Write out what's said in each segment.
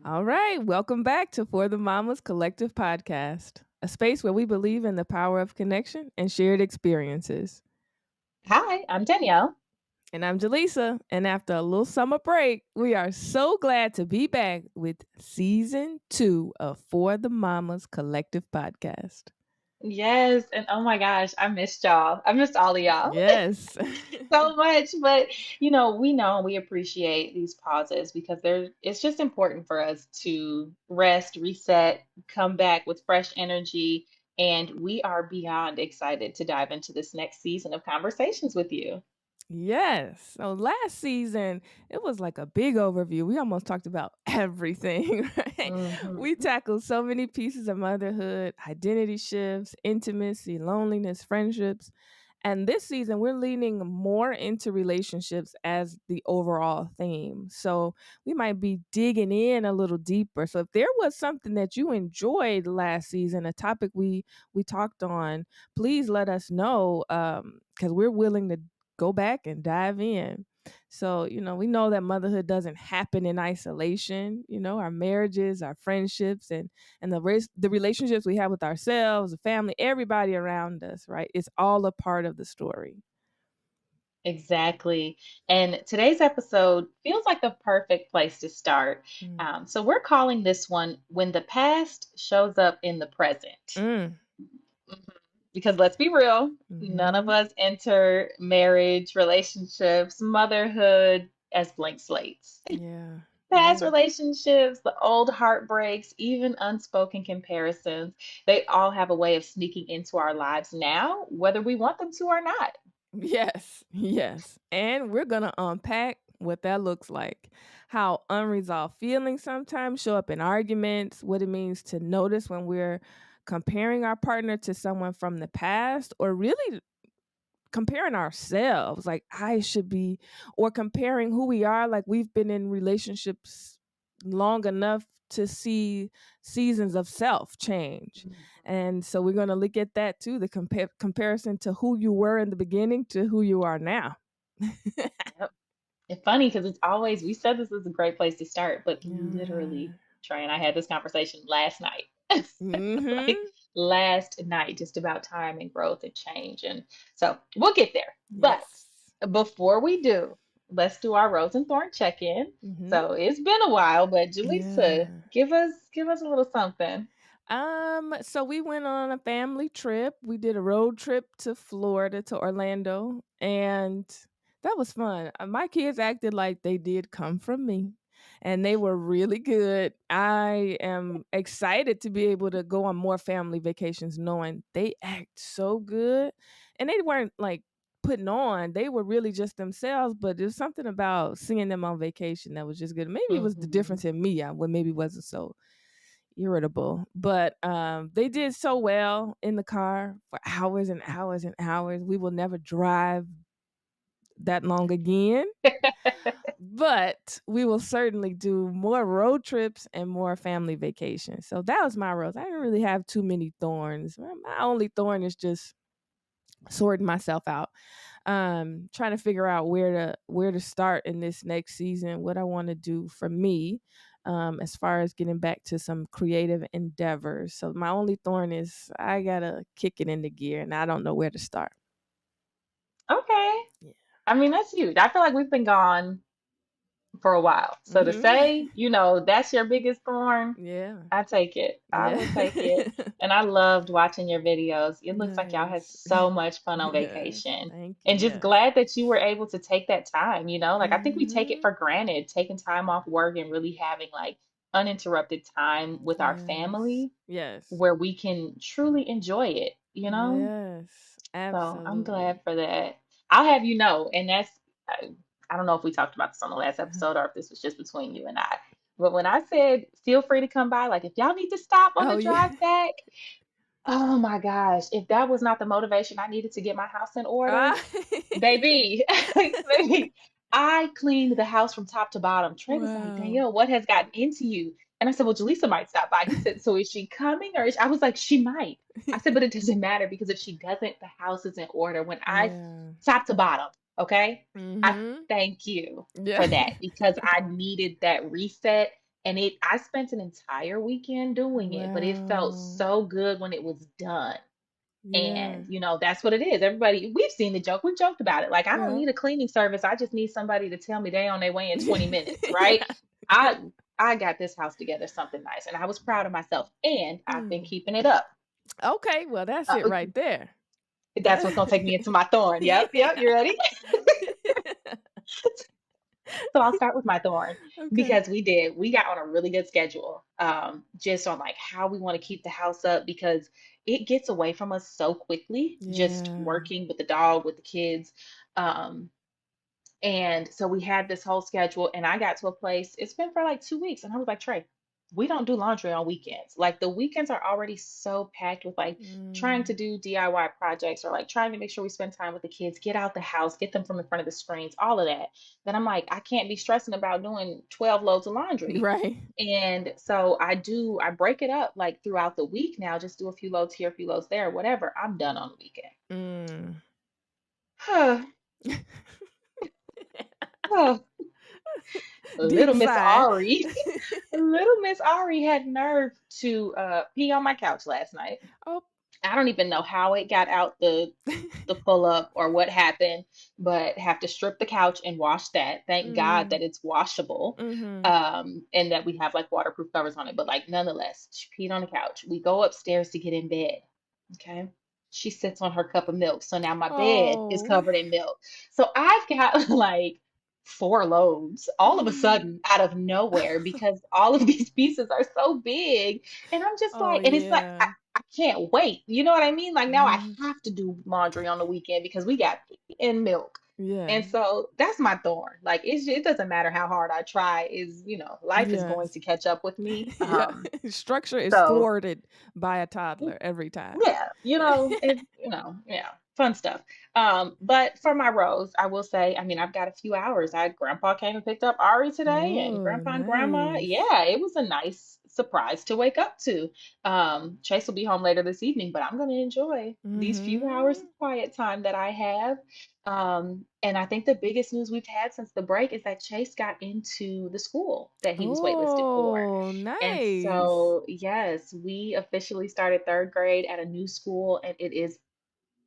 All right, welcome back to For the Mamas Collective Podcast, a space where we believe in the power of connection and shared experiences. Hi, I'm Danielle. And I'm Jaleesa, and after a little summer break, we are so glad to be back with season 2 of For the Mamas Collective Podcast. Yes, and oh my gosh, I missed y'all. I missed all of y'all Yes. so much. But we know we appreciate these pauses because it's just important for us to rest, reset, come back with fresh energy. And we are beyond excited to dive into this next season of conversations with you. Yes. So last season, it was like a big overview. We almost talked about everything, right? We Hmm. tackled so many pieces of motherhood, identity shifts, intimacy, loneliness, friendships. And this season, we're leaning more into relationships as the overall theme. So we might be digging in a little deeper. So if there was something that you enjoyed last season, a topic we talked on, please let us know because we're willing to go back and dive in. So, we know that motherhood doesn't happen in isolation. Our marriages, our friendships, and the relationships we have with ourselves, the family, everybody around us, right? It's all a part of the story. Exactly. And today's episode feels like the perfect place to start. Mm. So we're calling this one When the Past Shows Up in the Present. Mm. Mhm. Because let's be real, none of Hmm. us enter marriage, relationships, motherhood as blank slates. Yeah. Past Yeah. relationships, the old heartbreaks, even unspoken comparisons, they all have a way of sneaking into our lives now, whether we want them to or not. Yes. Yes. And we're going to unpack what that looks like, how unresolved feelings sometimes show up in arguments, what it means to notice when we're comparing our partner to someone from the past, or really comparing ourselves like I should be, or comparing who we are like we've been in relationships long enough to see seasons of self change. And so we're going to look at that too, the comparison to who you were in the beginning to who you are now. Yep. It's funny because it's always, we said this is a great place to start, but literally, Yeah. Trey and I had this conversation last night. Like Mhm. last night, just about time and growth and change. And so we'll get there. But Yes. before we do, let's do our rose and thorn check-in. Mhm. So it's been a while, but Jaleesa, Yeah. give us a little something. So we went on a family trip. We did a road trip to Florida, to Orlando, and that was fun. My kids acted like they did come from me, and they were really good. I am excited to be able to go on more family vacations knowing they act so good, and they weren't like putting on. They were really just themselves, but there's something about seeing them on vacation that was just good. Maybe it was the Hmm. difference in me. I well, maybe wasn't so irritable. But they did so well in the car for hours and hours and hours. We will never drive that long again, but we will certainly do more road trips and more family vacations. So that was my rose. I didn't really have too many thorns. My only thorn is just sorting myself out, trying to figure out where to start in this next season, what I want to do for me, as far as getting back to some creative endeavors. So my only thorn is I gotta kick it into gear and I don't know where to start. Okay. Yeah. I mean, that's huge. I feel like we've been gone for a while. So to Hmm. say, that's your biggest thorn, Yeah. I take it. I Yeah. will take it. And I loved watching your videos. It looks like y'all had Nice. so much fun on Yes. vacation. Thank you. And just Yes. glad that you were able to take that time, Like I think we take it Hmm. for granted, taking time off work and really having like uninterrupted time with our Yes. family Yes. where we can truly enjoy it. Yes. So I'm Absolutely. glad for that. I'll have you know, and I don't know if we talked about this on the last episode or if this was just between you and I. But when I said feel free to come by, like if y'all need to stop on Oh the yeah. drive back, oh my gosh, if that was not the motivation I needed to get my house in order, Ah. baby, baby, I cleaned the house from top to bottom. Trey was like, Wow. Danielle, what has gotten into you? And I said, well, Jaleesa might stop by. He said, so is she coming or I was like, she might. I said, but it doesn't matter because if she doesn't, the house is in order. When I Yeah. top to bottom, okay? I Mhm. thank you Yeah. for that because I needed that reset. And I spent an entire weekend doing it, but it felt Wow. so good when it was done. Yeah. And, that's what it is. Everybody, we've seen the joke. We've joked about it. Like, I don't Yeah. need a cleaning service. I just need somebody to tell me they on their way in 20 minutes, right? Yeah. I I got this house together something nice, and I was proud of myself. And I've been Mm. keeping it up. Okay, well, that's it Uh, right there. that's what's gonna take me into my thorn. Yep, Yeah. yep. You ready? So I'll start with my thorn Okay. because we got on a really good schedule, just on like how we want to keep the house up because it gets away from us so quickly, just Yeah. working with the dog, with the kids. Um, and so we had this whole schedule, and I got to a place, it's been for like 2 weeks, and I was like, Trey, we don't do laundry on weekends. Like the weekends are already so packed with like trying to Mm. do DIY projects or like trying to make sure we spend time with the kids, get out the house, get them from in front of the screens, all of that. Then I'm like, I can't be stressing about doing 12 loads of laundry. Right. And so I break it up like throughout the week now, just do a few loads here, a few loads there, whatever. I'm done on the Mm. weekend. Deep Little Miss sigh. Ari, little Miss Ari had nerve to pee on my couch last night. Oh. I don't even know how it got out the pull up or what happened, but have to strip the couch and wash that. Thank God Mm. that it's washable, Mhm. and that we have like waterproof covers on it. But like nonetheless, she peed on the couch. We go upstairs to get in bed. Okay. She sits on her cup of milk. So now my bed is Oh. covered in milk. So I've got like 4 loads all of a Mm. sudden out of nowhere because all of these pieces are so big. And I'm just Oh, like, and it's like, yeah. I can't wait. You know what I mean? Like now I Mhm. have to do laundry on the weekend because we got pee and milk. Yeah. And so that's my thorn. Like it doesn't matter how hard I try, life is going Yes. to catch up with me. Yeah. Structure is So thwarted by a toddler every time. yeah, yeah, fun stuff. But for my rose, I will say, I mean, I've got a few hours. Grandpa came and picked up Ari today, and Oh, Grandpa and Grandma. nice. Yeah, it was a nice surprise to wake up to. Chase will be home later this evening, but I'm going to enjoy these few hours of Mhm. quiet time that I have. And I think the biggest news we've had since the break is that Chase got into the school that he was waitlisted for. Oh, And nice. so, yes, we officially started third grade at a new school, and it is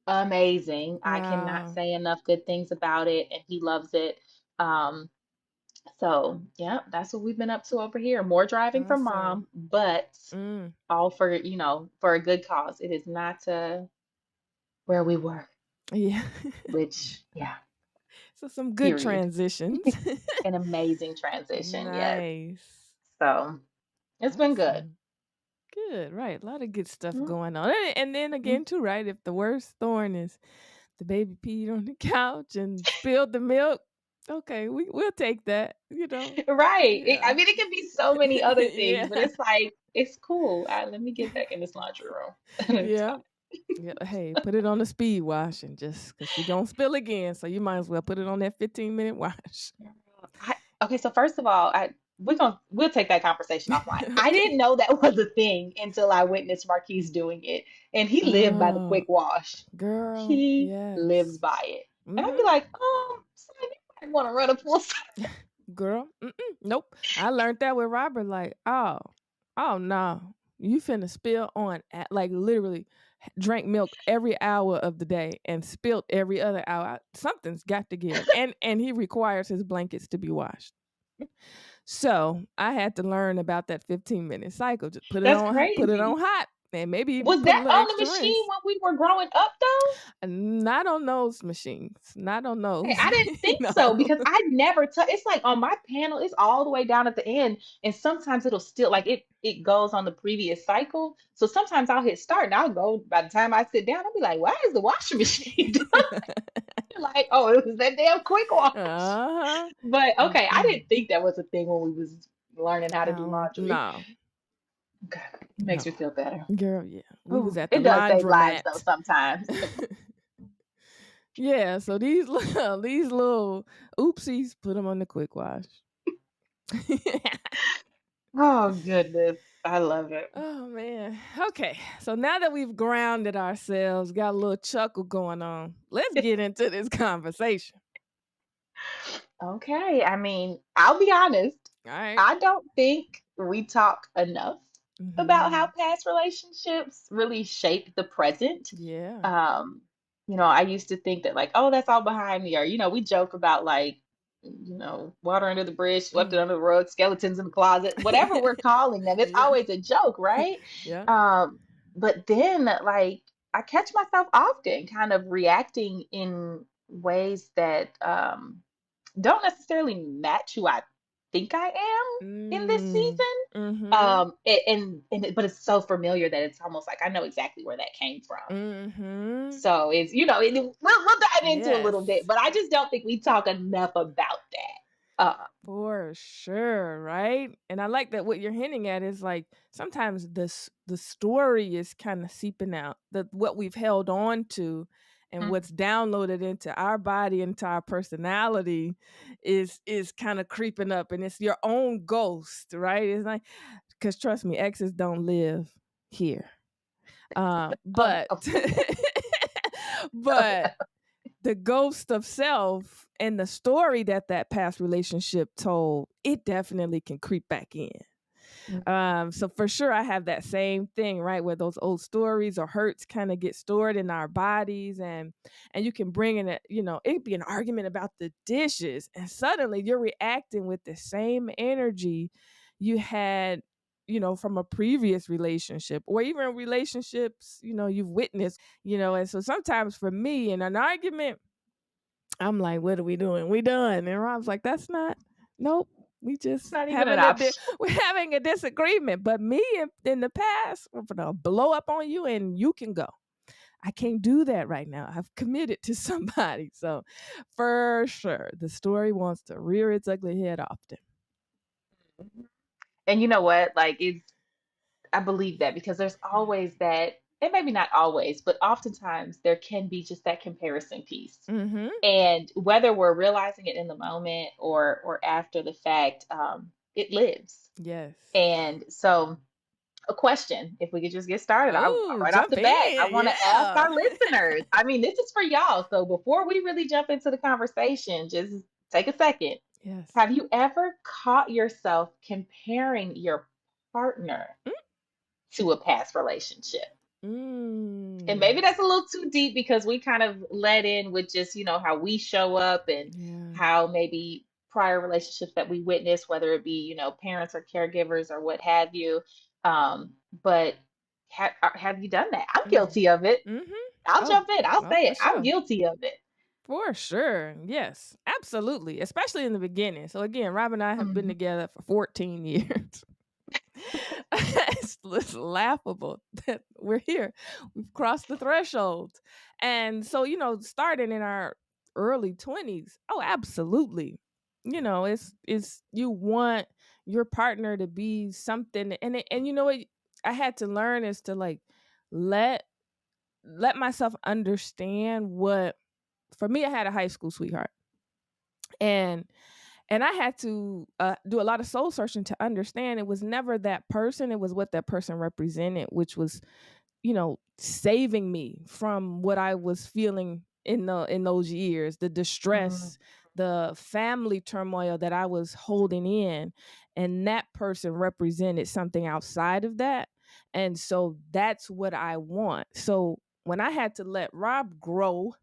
amazing. I cannot Wow. say enough good things about it, and he loves it. Um, so, yeah, that's what we've been up to over here. More driving for Awesome. mom, but Mm. all for, for a good cause. It is not where we were, Yeah. which, yeah, So some good period. transitions. An amazing transition, yes. Nice. So, it's been good. Awesome. Good, right. A lot of good stuff Mm, going on. And then mm. again, too, right? If the worst thorn is the baby peed on the couch and spilled the milk, okay, we'll take that, you know. Right. I Yeah. mean, it can be so many other things, but Yeah. it's like, it's cool. Let me get back in this laundry room. It's Yeah. Yeah. Hey, put it on the speed wash and just because she gonna spill again. So you might as well put it on that 15-minute wash. fine. Okay, so first of all, we'll take that conversation offline. I didn't Okay. know that was a thing until I witnessed Marquise doing it, and he lived by the Oh, quick wash. girl, He lives yes. by it, and I'd be Mm-hmm. like, son, you might want to run a full. Girl, nope. I learned that with Robert. Like, oh no, you finna spill on like literally drank milk every hour of the day and spilled every other hour. Something's got to give, and he requires his blankets to be washed. So I had to learn about that 15-minute cycle. Just That's put it crazy. on hot, and maybe even Was put a that little on the extra machine rinse. when we were growing up, though? And not on those machines. Not on Okay, those. I didn't think No. so because I never touch. It's like on my panel, it's all the way down at the end, and sometimes it'll still like it goes on the previous cycle. So sometimes I'll hit start and I'll go. By the time I sit down, I'll be like, "Why is the washing machine done?" Like, oh, it was that damn quick wash. Uh-huh. But okay, I Mm-mm. didn't think that was a thing when we was learning how to do laundry. No, Okay, it makes no. me feel better. Girl, yeah. We was Oh, at the it does save lives though laundromat. sometimes. Yeah, so these little oopsies, put them on the quick wash. Oh goodness, I love it. Oh man. Okay. So now that we've grounded ourselves, got a little chuckle going on, let's get into this conversation. Okay, I mean, I'll be honest. All right. I don't think. we talk enough about how Mhm. past relationships really shape the present. Yeah. Um, I used to think that like, oh, that's all behind me, or we joke about like, water under the bridge, swept it Mm. under the rug, skeletons in the closet, whatever we're calling them. It's Yeah. always a joke, right? Yeah. Um, but then like I catch myself often kind of reacting in ways that don't necessarily match who I think I am in this Mm. season. Mhm. But it's so familiar that it's almost like I know exactly where that came from. Mhm. So we'll dive into a little bit, Yes. but I just don't think we talk enough about that. For sure, right? And I like that what you're hinting at is like sometimes the story is kind of seeping out. The what we've held on to and Mhm. what's downloaded into our body, into our personality is kind of creeping up and it's your own ghost, right? It's like cuz trust me, exes don't live here. But Of course. but the ghost of self and the story that that past relationship told, it definitely can creep back in. So for sure, I have that same thing, right, where those old stories or hurts kind of get stored in our bodies, and you can bring in it. It'd be an argument about the dishes, and suddenly you're reacting with the same energy you had. From a previous relationship or even relationships, you've witnessed, and so sometimes for me in an argument, I'm like, "What are we doing? We done." And Rob's like, "That's not. Nope. We It's just not even an having option. we're having a disagreement. But me in the past, I'm gonna blow up on you, and you can go. I can't do that right now. I've committed to somebody. So, for sure, the story wants to rear its ugly head often. And you know what? Like I believe that because there's always that, and maybe not always, but oftentimes there can be just that comparison piece. Mm-hmm. And whether we're realizing it in the moment or after the fact, it lives. Yes. And so, a question, if we could just get started, Oh, right off jump the bat, I in. want to ask Yeah. our listeners. I mean, this is for y'all. So before we really jump into the conversation, just take a second. Yes. Have you ever caught yourself comparing your partner to a past relationship? And maybe Mm. that's a little too deep because we kind of let in with just, how we show up and Yeah. how maybe prior relationships that we witness, whether it be, parents or caregivers or what have you. But have you done that? I'm Mm. guilty of it. Mm-hmm. I'll Oh, jump in. I'll oh, say for it. I'm sure. guilty of it. For sure. Yes, absolutely. Especially in the beginning. So again, Rob and I have been Mhm. together for 14 years. It's laughable that we're here. We've crossed the threshold. And so, starting in our early 20s, oh, absolutely. It's you want your partner to be something and you know what I had to learn is to like let let myself understand what for me I had a high school sweetheart and I had to do a lot of soul searching to understand it was never that person. It was what that person represented, which was, saving me from what I was feeling in those years, the Mhm. distress, the family turmoil that I was holding in, and that person represented something outside of that. And so that's what I want. So when I had to let Rob grow,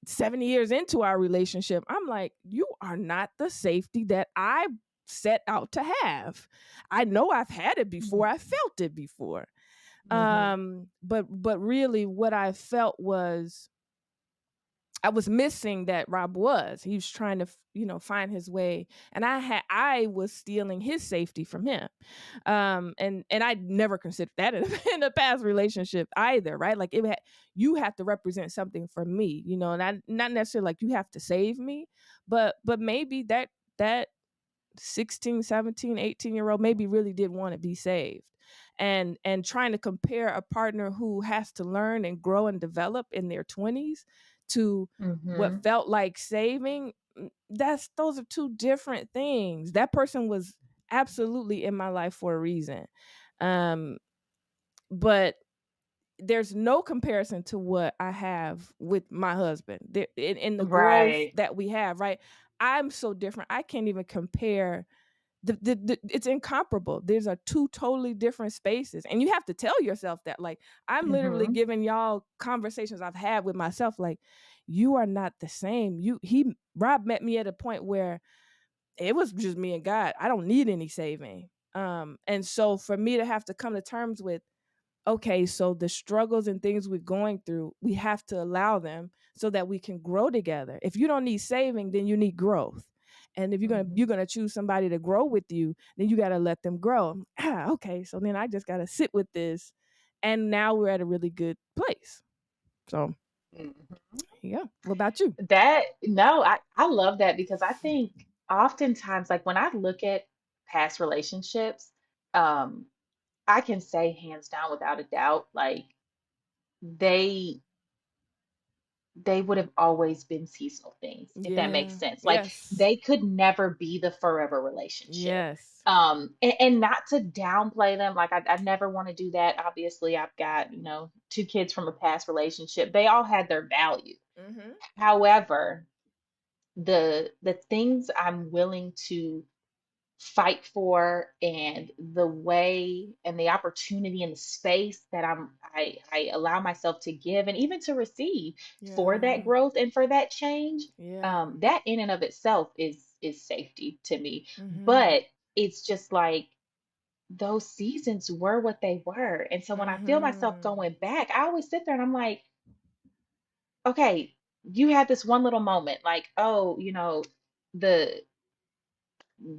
70 years into our relationship, I'm like, you are not the safety that I set out to have. I know I've had it before. I felt it before. Mhm. But really what I felt was I was missing that Rob was. He was trying to, find his way, and I was stealing his safety from him. And I never considered that in a past relationship either, right? Like you have to represent something for me, not necessarily like you have to save me, but maybe that 16, 17, 18-year-old maybe really did want to be saved. And trying to compare a partner who has to learn and grow and develop in their 20s to what Mhm. felt like saving, those are two different things. That person was absolutely in my life for a reason. Um but there's no comparison to what I have with my husband. In the growth Right. that we have, right? I'm so different. I can't even compare it's incomparable. These are two totally different spaces, and you have to tell yourself that. Like, I'm literally Mhm. giving y'all conversations I've had with myself. Like, you are not the same. Rob met me at a point where it was just me and God. I don't need any saving. And so for me to have to come to terms with, okay, so the struggles and things we're going through, we have to allow them so that we can grow together. If you don't need saving, then you need growth. And if Mhm. you're gonna choose somebody to grow with you, then you gotta let them grow. Okay, so then I just gotta sit with this, and now we're at a really good place. So Mhm. yeah. What about you? That no, I love that because I think oftentimes, like when I look at past relationships, um, I can say hands down without a doubt, like they they would have always been seasonal things, if that makes Yeah. sense. Like Yes. they could never be the forever relationship. Yes. And not to downplay them, like I never want to do that. Obviously, I've got, two kids from a past relationship. They all had their value. Mm-hmm. However, the things I'm willing to fight for and the way and the opportunity and the space that I allow myself to give and even to receive for that Yeah. growth and for that change, Yeah. that in and of itself is safety to me. Mm-hmm. But it's just like those seasons were what they were. And so when I feel myself Mm-hmm. going back, I always sit there and I'm like, okay, you had this one little moment, like, oh, the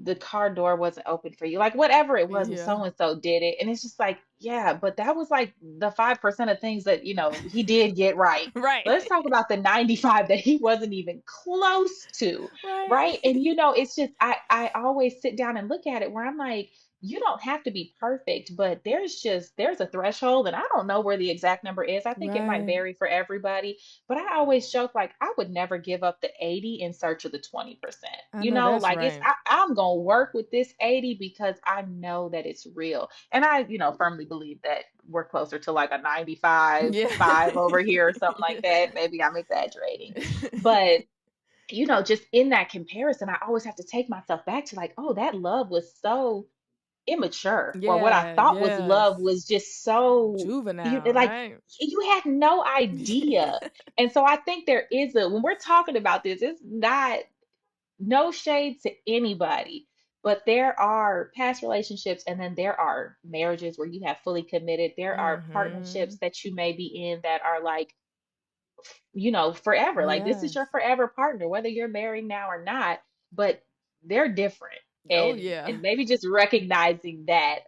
the car door wasn't open for you, like whatever it was, and Yeah. so and so did it, and it's just like, yeah, but that was like the 5% of things that he did get right. Right. Let's talk about the 95 that he wasn't even close to, Right. right? And it's just I always sit down and look at it where I'm like, you don't have to be perfect, but there's a threshold, and I don't know where the exact number is. I think it might Right. vary for everybody, but I always joke like I would never give up the 80 in search of the 20%. I know that's Like right. I'm gonna work with this 80 because I know that it's real. And I, firmly believe that we're closer to like a 95, Yeah. 5 over here or something like that. Maybe I'm exaggerating. But just in that comparison, I always have to take myself back to like, oh, that love was so immature, or what I Yeah. thought was love Yes. was just so Juvenile, like right? you had no idea. And so I think there is a when we're talking about this, it's not no shade to anybody, but there are past relationships and then there are marriages where you have fully committed. There are Mm-hmm. partnerships that you may be in that are like, forever. Like this is your Yes. forever partner, whether you're married now or not, but they're different. Oh And yeah. maybe just recognizing that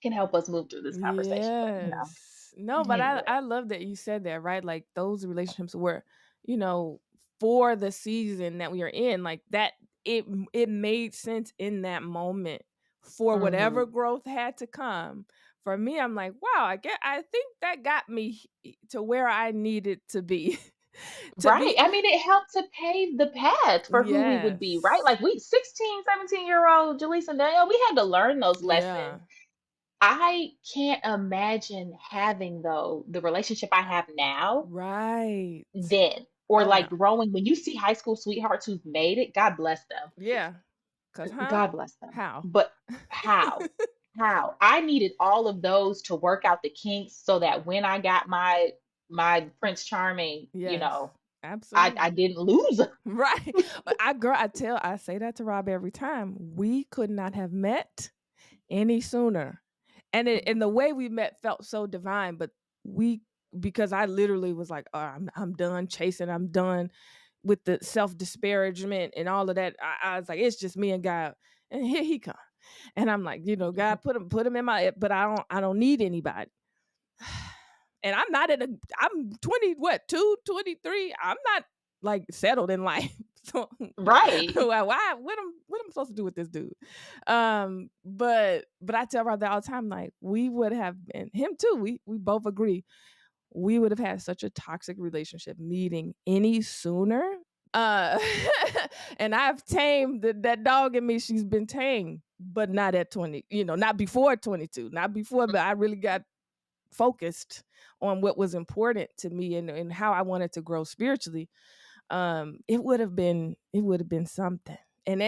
can help us move through this conversation. But Yes. No, but I anyway. I love that you said that, right? Like those relationships were, you know, for the season that we are in, like that it made sense in that moment for whatever Hmm. growth had to come. For me, I'm like, wow, I think that got me to where I needed to be. To Right. be I mean, it helped to pave the path for who we would be, right? yes. Like we 16, 17-year-old Jaleesa and Danielle, we had to learn those Yeah. lessons. I can't imagine having though the relationship I have now Right. then. Or Oh no. like growing when you see high school sweethearts who've made it, God bless them. Yeah. Cause God bless them. how? But how? How? I needed all of those to work out the kinks so that when I got my Prince Charming, Yes. I Absolutely. didn't lose. Right. I say that to Rob every time. We could not have met any sooner. And the way we met felt so divine, but we because I literally was like, oh, I'm done chasing, I'm done with the self disparagement and all of that. I was like, it's just me and God. And here he come. And I'm like, God put him in my but I don't need anybody. And I'm not I'm 20 what 2 23. I'm not like settled in life. So Right. what am I supposed to do with this dude? But I tell Rob that all the time, like we would have been him too. We both agree we would have had such a toxic relationship meeting any sooner. uh and I've tamed that dog in me. She's been tamed, but not at 20, not before 22, not before, but I really got focused on what was important to me and how I wanted to grow spiritually. It would have been something. And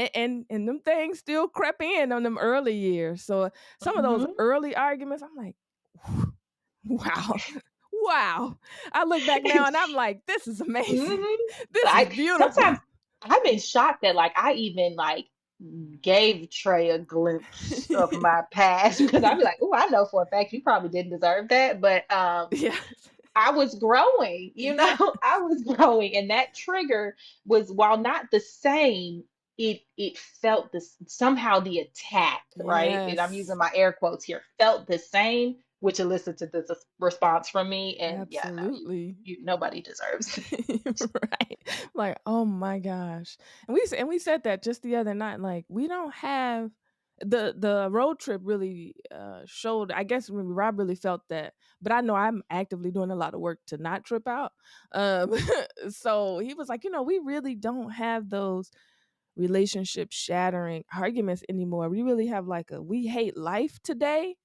them things still crept in on them early years. So some of those Mhm. early arguments, I'm like, wow. Wow. I look back now and I'm like, this is amazing. Mhm. This is I beautiful. sometimes I've been shocked that, like, I even, like, gave Trey a glimpse of my past because I'd be like, "Oh, I know for a fact you probably didn't deserve that," but, Yes. I was growing, Yeah. I was growing, and that trigger was, while not the same, it felt this somehow the attack, right? And I'm using Yes. my air quotes here, felt the same, which elicited this response from me. And yeah, no, Absolutely. you nobody deserves it. Right. Like, oh my gosh. And we said that just the other night. Like, we don't have the road trip really showed, I guess when Rob really felt that, but I know I'm actively doing a lot of work to not trip out. Um so he was like, we really don't have those relationship shattering arguments anymore. We really have like a we hate life today,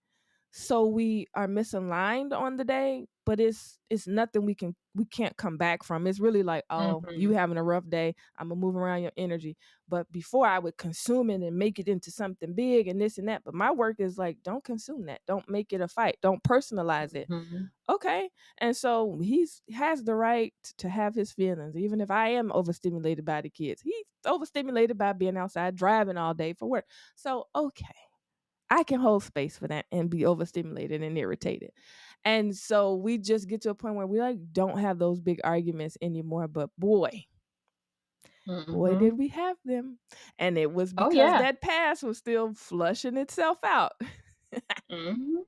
so we are misaligned on the day, but it's nothing we can't come back from. It's really like, oh, you Mhm, having a rough day, I'm gonna move around your energy. But before I would consume it and make it into something big and this and that, but my work is like, don't consume that, don't make it a fight, don't personalize it. mhm, Okay. And so he's has the right to have his feelings, even if I am overstimulated by the kids. He's overstimulated by being outside driving all day for work. So okay, I can hold space for that and be overstimulated and irritated. And so we just get to a point where we like don't have those big arguments anymore. But boy, did mhm. we have them. And it was Oh, because yeah. that past was still flushing itself out. Mhm.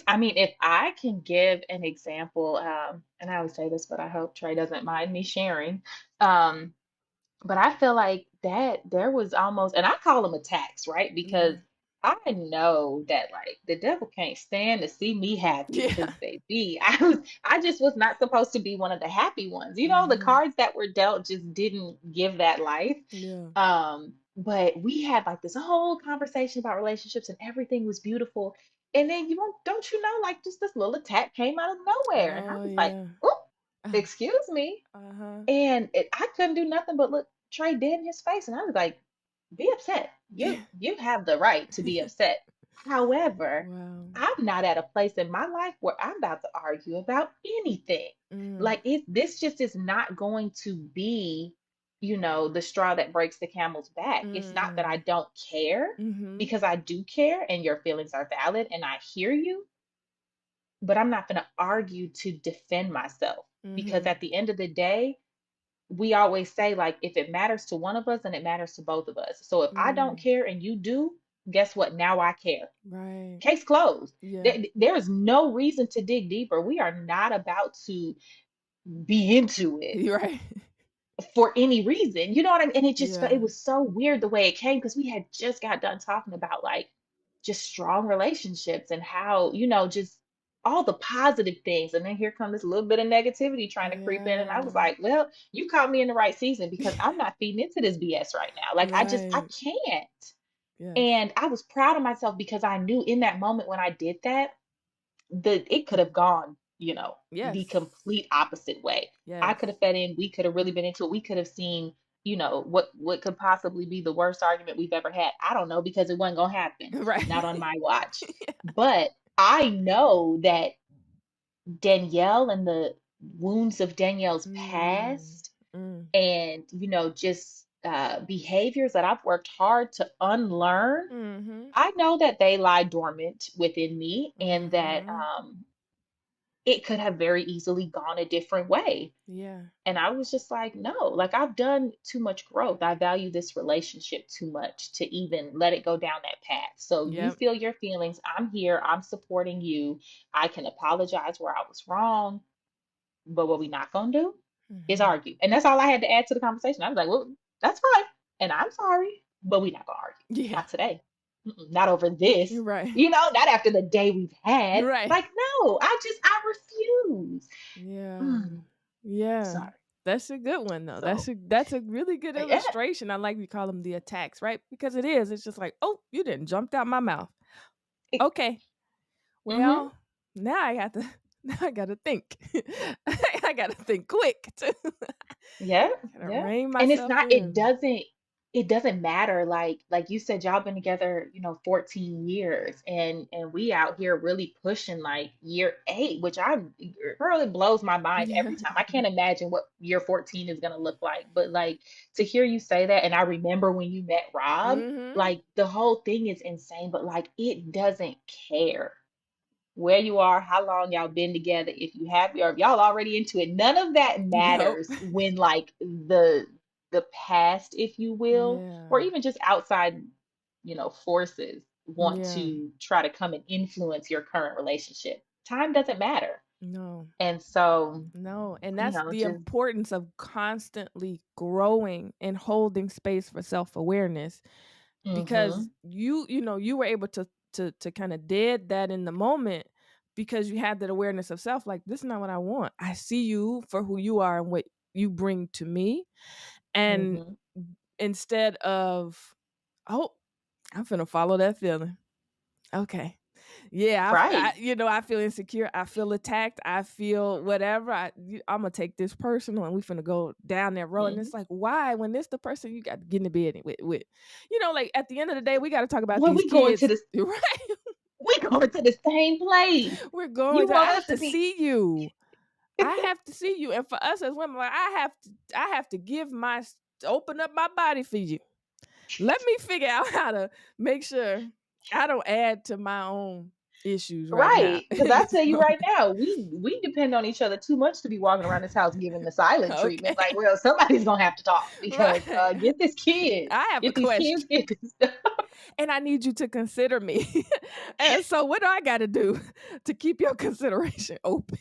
I mean, if I can give an example, and I would say this, but I hope Trey doesn't mind me sharing. Um, But I feel like that there was almost, and I call them attacks, right? Because Yeah. I know that, like, the devil can't stand to see me happy Yeah. because baby, I just was not supposed to be one of the happy ones. The Hmm. cards that were dealt just didn't give that life. Yeah. But we had like this whole conversation about relationships and everything was beautiful. And then don't you know, like, just this little attack came out of nowhere. And I Oh was like, yeah. oh, Uh excuse me. huh. And I couldn't do nothing but look Trey dead in his face, and I was like, "Be upset. You Yeah. you have the right to be upset. However, Wow. I'm not at a place in my life where I'm about to argue about anything. Mm. Like, this just is not going to be, the straw that breaks the camel's back. It's not that I Mm. don't care, Mm-hmm. because I do care, and your feelings are valid, and I hear you, but I'm not going to argue to defend myself, because Mm-hmm. at the end of the day, we always say, like, if it matters to one of us, then it matters to both of us. So if I don't Mm. care and you do, guess what? Now I care. Right. Case closed. Yeah. There is no reason to dig deeper. We are not about to be into it You're right. for any reason. You know what I mean? And it Yeah. was so weird the way it came, because we had just got done talking about, like, just strong relationships and how, just all the positive things. And then here comes this little bit of negativity trying to creep in. And I was Yeah. like, well, you caught me in the right season, because I'm not feeding into this BS right now. Like, I Right. can't. Yes. And I was proud of myself because I knew in that moment when I did that, it could have gone, the Yes. complete opposite way. I Yes. could have fed in, we could have really been into it. We could have seen, what could possibly be the worst argument we've ever had. I don't know, because it wasn't gonna happen. Right. Not on my watch. Yeah. But I know that Danielle and the wounds of Danielle's Mm. past, Mm. and, just behaviors that I've worked hard to unlearn, Mhm. I know that they lie dormant within me, and that Mhm. it could have very easily gone a different way. Yeah. And I was just like, no, like, I've done too much growth. I value this relationship too much to even let it go down that path. So you Yep. feel your feelings. I'm here. I'm supporting you. I can apologize where I was wrong. But what we not gonna do is Mhm. argue. And that's all I had to add to the conversation. I was like, well, that's fine. And I'm sorry, but we not gonna argue. Yeah. Not today. Not over this. You're right. Not after the day we've had. Right. Like, no, I refuse. Yeah. Mm, Yeah. sorry. That's a good one though. So, That's a really good yeah. illustration. I like we call them the attacks, right? Because it is. It's just like, "Oh, you didn't jumped out my mouth." Okay. Mm-hmm. Well, now I got to now I got to think. I got to think quick too. Yeah, Gotta yeah. rein And it's myself not, it in. doesn't, it doesn't matter, like you said, y'all been together, 14 years, and we out here really pushing like year 8, which I'm it really blows my mind Yeah. every time. I can't imagine what year 14 is gonna look like. But like to hear you say that, and I remember when you met Rob, Mhm. like the whole thing is insane, but like it doesn't care where you are, how long y'all been together, if you happy or if y'all already into it. None of that Nope. matters when like the past, if you will, or Yeah. even just outside, forces want Yeah. to try to come and influence your current relationship. Time doesn't matter. No. And so, No, and that's the just importance of constantly growing and holding space for self-awareness because mhm. you were able to kind of dead that in the moment because you had that awareness of self like this is not what I want. I see you for who you are and what you bring to me and Mhm. instead of oh, I'm finna follow that feeling. Okay. Yeah, Right. I feel insecure. I feel attacked. I feel whatever. I'm gonna take this personal, and we finna go down that road. And Mhm. it's like, why? When this the person you got to get in the bed with, like at the end of the day, we got to talk about Well, these we going to kids, this right? we going to the same place. We're going You to. want I us have to to be see you. I have to see you, and for us as women, like I have to give open up my body for you. Let me figure out how to make sure I don't add to my own issues right now right, because in I this tell you right moment. now, we depend on each other too much to be walking around this house giving the silent treatment. Like, Okay. well, somebody's gonna have to talk because Right. get this kid, I have a get these kids, question get this. and I need you to consider me. And so what do I got to do to keep your consideration open?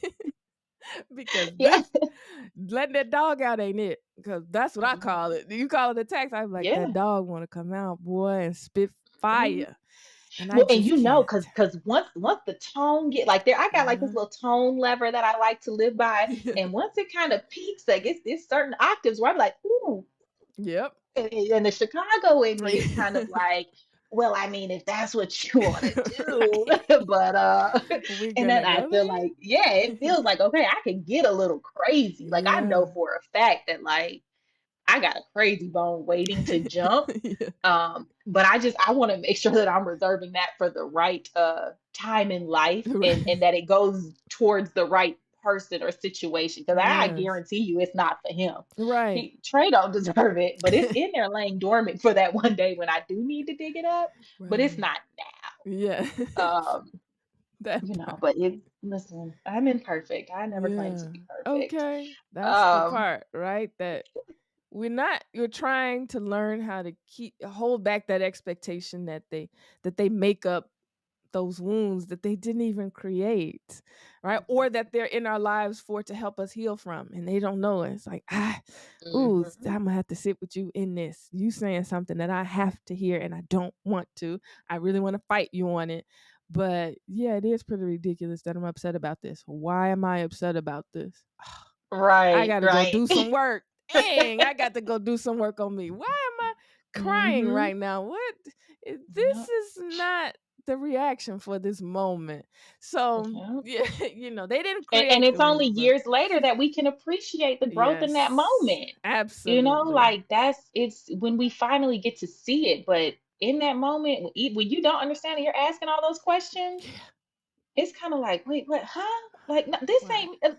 Because Yeah, this letting that dog out ain't it. Because that's what I call Mhm. it. You call it a tax. I'm like, that Yeah. dog want to come out, boy, and spit Mhm. fire. And I Well, and just can't. because once the tone get like there, I got like this Uh-huh. little tone lever that I like to live by, Yeah. and once it kind of peaks, like it's certain octaves where I'm like, ooh, Yep. and the Chicago in me is kind of like, well, I mean, if that's what you want to do, Right. but We're and then gonna I go feel like, yeah, it there. feels like okay, I can get a little crazy. Like I know Yeah. for a fact that like I got a crazy bone waiting to jump. Yeah. But I want to make sure that I'm reserving that for the right time in life and Right. that it goes towards the right person or situation. Because I Yes. guarantee you it's not for him. Right. Trey don't deserve it, but it's in there laying dormant for that one day when I do need to dig it up. But it's Right. not Yeah. now. That part. But it listen, I'm imperfect. I never claimed to Yeah. be perfect. Okay. That's the Um, part, right? That you're trying to learn how to hold back that expectation that they make up those wounds that they didn't even create, right? Or that they're in our lives for to help us heal from, and they don't know it. It's like, ooh, mhm. I'm gonna have to sit with you in this. You saying something that I have to hear, and I don't want to. I really want to fight you on it, but yeah, it is pretty ridiculous that I'm upset about this. Why am I upset about this? I Right, got to go right. do some work. Dang, I got to go do some work on me. Why am I crying Mhm. right now? This Yep, is not the reaction for this moment. So, yep. yeah, they didn't And create it's the only wounds, but years later that we can appreciate the growth in that yes, moment. absolutely. Like it's when we finally get to see it. But in that moment, when you don't understand and you're asking all those questions, Yeah. it's kind of like, wait, what, huh? Like, no, this Why? ain't,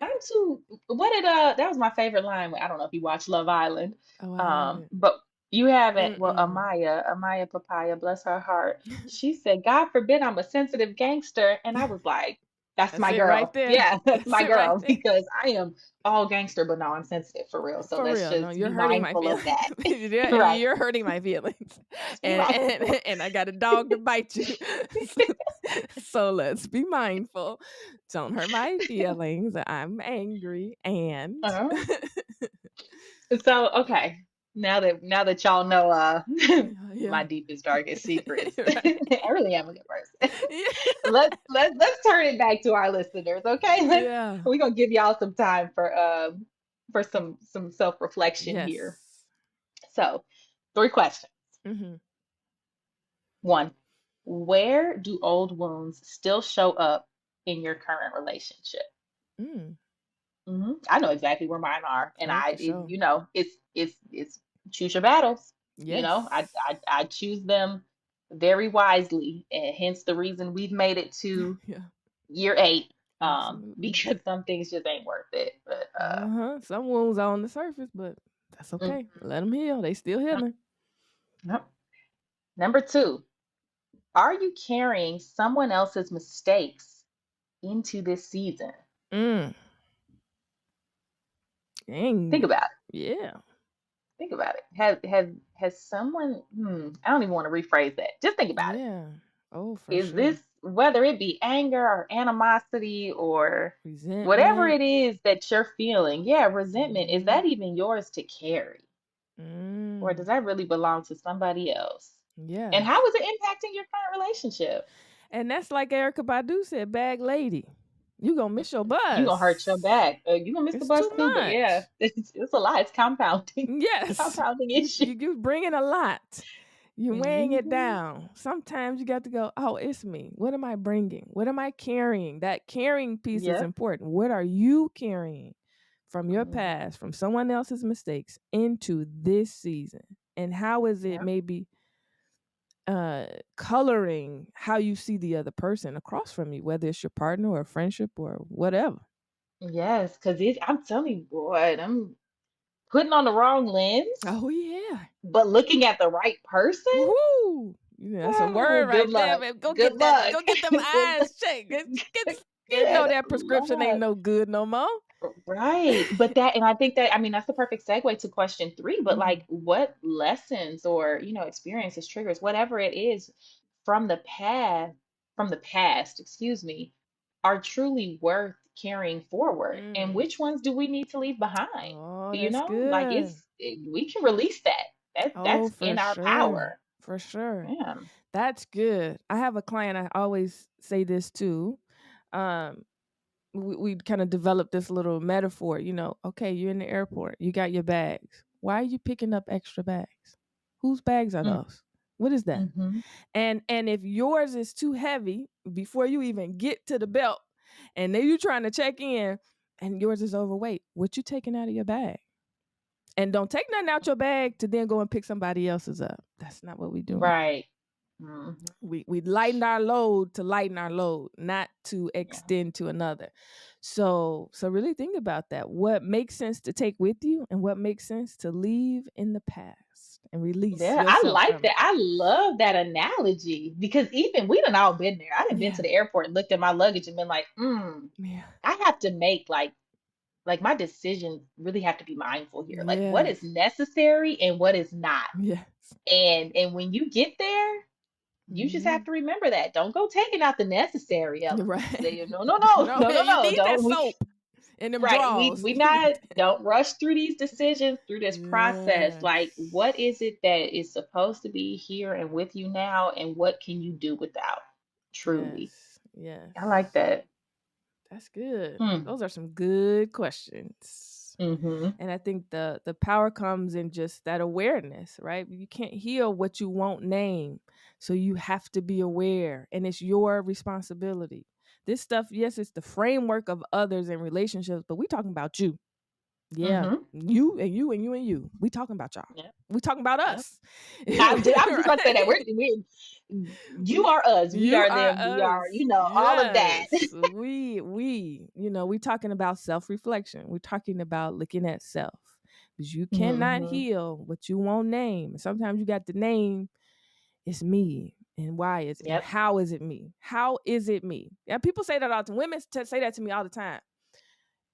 I'm too, what did, that was my favorite line. I don't know if you watch Love Island, Oh, I haven't. but you haven't, well, Mm-mm. Amaya Papaya, bless her heart. She said, God forbid I'm a sensitive gangster. And I was like, that's That's my it right girl. there. Yeah, that's That's my it right girl there. because I am all gangster, but no, I'm sensitive for real. So For let's real, no, just you're be hurting my mindful of feelings. that. you're, Right. you're hurting my feelings, Let's be and mindful. and I got a dog to bite you. so, so let's be mindful. Don't hurt my feelings. I'm angry, and Uh-huh. So, okay. Now that y'all know yeah, my deepest darkest secrets. right. I really am a good person. Yeah, Let's turn it back to our listeners, okay? yeah, We're gonna give y'all some time for some self-reflection here. yes. So, 3 questions. Hmm. 1, where do old wounds still show up in your current relationship? Mm. I know exactly where mine are, and Oh, for sure. it's choose your battles. You know, Yes. I choose them very wisely, and hence the reason we've made it to Yeah, year 8, absolutely. because some things just ain't worth it. But Uh-huh. Some wounds are on the surface, but that's mm, okay. Let them heal. They still yep, healing. yep. Number 2, are you carrying someone else's mistakes into this season? Mm. Think Dang. about it. Yeah. Think about it. Has someone? I don't even want to rephrase that. Just think about it. Yeah. Oh, for Is sure. this, whether it be anger or animosity or whatever Resentment. it is that you're feeling? Yeah, resentment. Is Mm-hmm. that even yours to carry, or Mm. does that really belong to somebody else? And how Yes. is it impacting your current relationship? And that's like Erica Badu said, bag lady. You gonna miss your You gonna hurt your bus. back. You gonna miss the It's bus too too. But yeah, much. it's a lot. It's compounding, Yes. compounding You issue. you you bringing a lot. You're weighing it Hmm. down. Sometimes you got to go, oh, it's me. What am I bringing? What am I carrying? That carrying piece is Yep. important. What are you carrying from your Hmm. past, from someone else's mistakes into this season? And how is it Yep. maybe uh coloring how you see the other person across from you, whether it's your partner or a friendship or whatever? Yes, because I'm telling you, boy, I'm putting on the wrong lens, Oh yeah. but looking at the right person. Woo! Yeah, that's a Oh, word good right there, luck. man. Go Good get that. luck. Go get them Good, eyes checked. You know good that prescription ain't luck. no good no more. Right. But that, and I think that, I mean, that's the perfect segue to question 3. But Hmm. like, what lessons or, experiences, triggers, whatever it is from the past, excuse me, are truly worth carrying forward? And Mm. which ones do we need to leave behind? Oh, You that's know, like good. we can release that. Oh, That's for in our sure. power. For sure. Yeah. That's good. I have a client, I always say this too. Um, we kind of developed this little metaphor, okay, you're in the airport, you got your bags. Why are you picking up extra bags? Whose bags are Mm, those? What is that? mhm. And if yours is too heavy before you even get to the belt, and then you trying to check in and yours is overweight, what you taking out of your bag? And don't take nothing out your bag to then go and pick somebody else's up. That's not what we doing. Right. Mhm. We lighten our load to lighten our load, not to Yeah. extend to another. So really think about that. What makes sense to take with you and what makes sense to leave in the past and release Yeah, I yourself like from that. it. I love that analogy because even we done all been there. I done been to Yeah. the airport and looked at my luggage and been like, Yeah. I have to make like my decisions really have to be mindful here. Like what is Yes. necessary and what is not. Yes. And when you get there, you just have Mhm. to remember that. Don't go taking out the necessary elements. Right. No, no, no, No, no, no, you no. need that Don't we soap in them Right. We drawers. we You need not that. don't rush through these decisions, through this process. Like, Yes. what is it that is supposed to be here and with you now, and what can you do without? Truly. Yes. I like Yes. that. That's good. Hmm. Those are some good questions. Mm-hmm. And I think the power comes in just that awareness, right? You can't heal what you won't name. So you have to be aware and it's your responsibility. This stuff, yes, it's the framework of others and relationships, but we talking about you. Yeah, Mm-hmm. you and you and you and you. We talking about y'all. Yep. We talking about Yep. us. I was just about to say that. Right? You are us. We You are are them. We are, us. all of that. Yes. We talking about self-reflection. We're talking about looking at self. Because you cannot Mm-hmm. heal what you won't name. Sometimes you got to name it's me. And why is and Yep. how is it me? How is it me? Yeah, people say that all the time. Women say that to me all the time.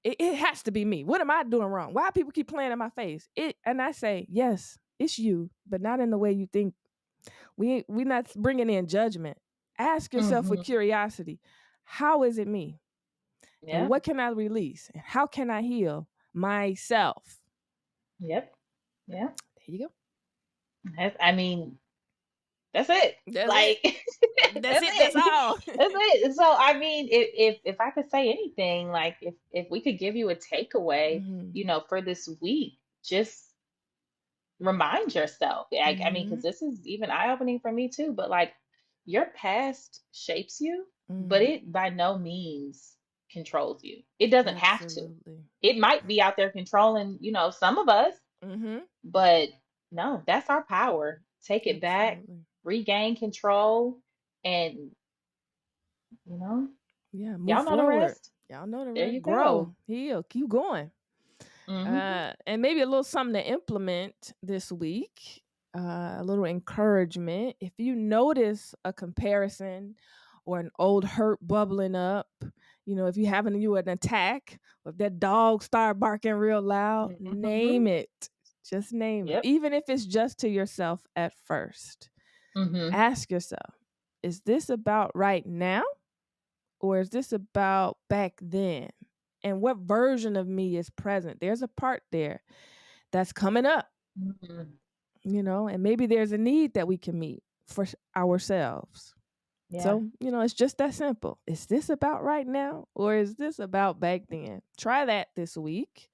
It has to be me. What am I doing wrong? Why people keep playing in my face? And I say, yes, it's you, but not in the way you think. We not bringing in judgment. Ask yourself with Mm-hmm. curiosity, how is it me? And Yep. what can I release? And how can I heal myself? Yep. Yep. There you go. I mean, that's it. That's it. Like That's that's it. That's it. all. That's it. So I mean, if I could say anything, like if we could give you a takeaway, Mm-hmm. for this week, just remind yourself. I mean, because Mm-hmm. this is even eye-opening for me too, but like your past shapes you, but Mm, it by no means controls you. It doesn't have to. absolutely. It might be out there controlling, some of us, Mm-hmm. but No, that's our power. Take it back, Absolutely. regain control, and you know, Yeah, move y'all know the forward. rest. Y'all know the There right. you Grow, go. heal, keep going. Hmm. And maybe a little something to implement this week. A little encouragement. If you notice a comparison or an old hurt bubbling up, if you having you an attack, or if that dog start barking real loud, name Hmm. it. Just name it. Yep. Even if it's just to yourself at first. Hmm. Ask yourself, is this about right now? Or is this about back then? And what version of me is present? There's a part there that's coming up, Hmm. and maybe there's a need that we can meet for ourselves. Yeah. So, it's just that simple. Is this about right now or is this about back then? Try that this week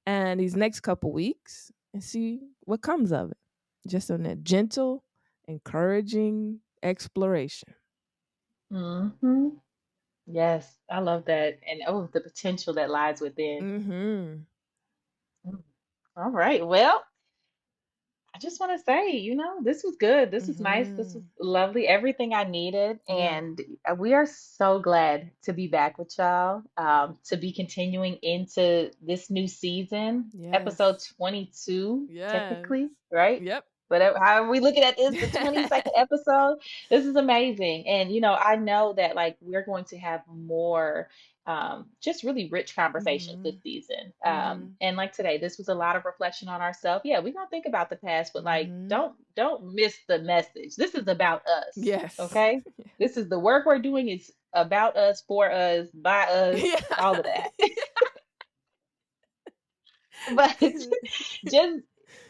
and these next couple weeks and see what comes of it. Just on that gentle, encouraging exploration. Hmm. Yes, I love that. And oh, the potential that lies within. Mhm. Mm. All right. Well, I just want to say, this was good. This was nice. This was Mhm. lovely. Everything I needed. Yeah. And we are so glad to be back with y'all, to be continuing into this new season, episode Yes. 22, Yes. technically, right? Yep. But how are we looking at this? The 22nd episode. This is amazing. And, I know that like we're going to have more just really rich conversations this Mhm. season. Mhm. And like today, this was a lot of reflection on ourselves. Yeah, we're gonna think about the past, but like Mhm. don't miss the message. This is about us, Yes. okay? This is the work we're doing is about us, for us, by us, Yeah. all of that. But just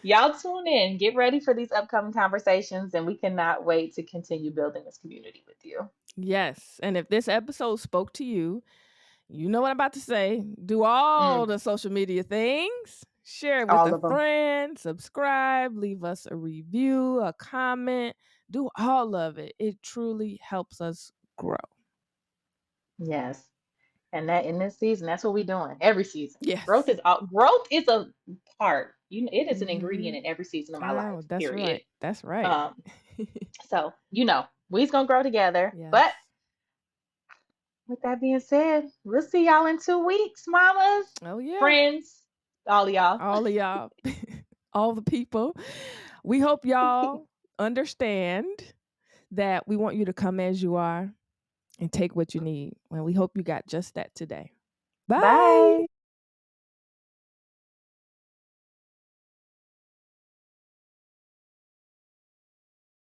y'all tune in, get ready for these upcoming conversations, and we cannot wait to continue building this community with you. Yes. And if this episode spoke to you, you know what I'm about to say. Do all Mm, the social media things. Share it with all a of them. friend, subscribe, leave us a review, a comment. Do all of it. It truly helps us grow. Yes. And that in this season, that's what we're doing every season. Yes. Growth is a part. It is an ingredient Mhm. in every season of my Oh, life. that's Period. right. That's right. Um, so we's gonna grow together. But Yes. with that being said, we'll see y'all in 2 weeks, mamas, Oh yeah. friends, all of y'all. All of y'all, all the people. We hope y'all understand that we want you to come as you are and take what you need. And we hope you got just that today. Bye. Bye.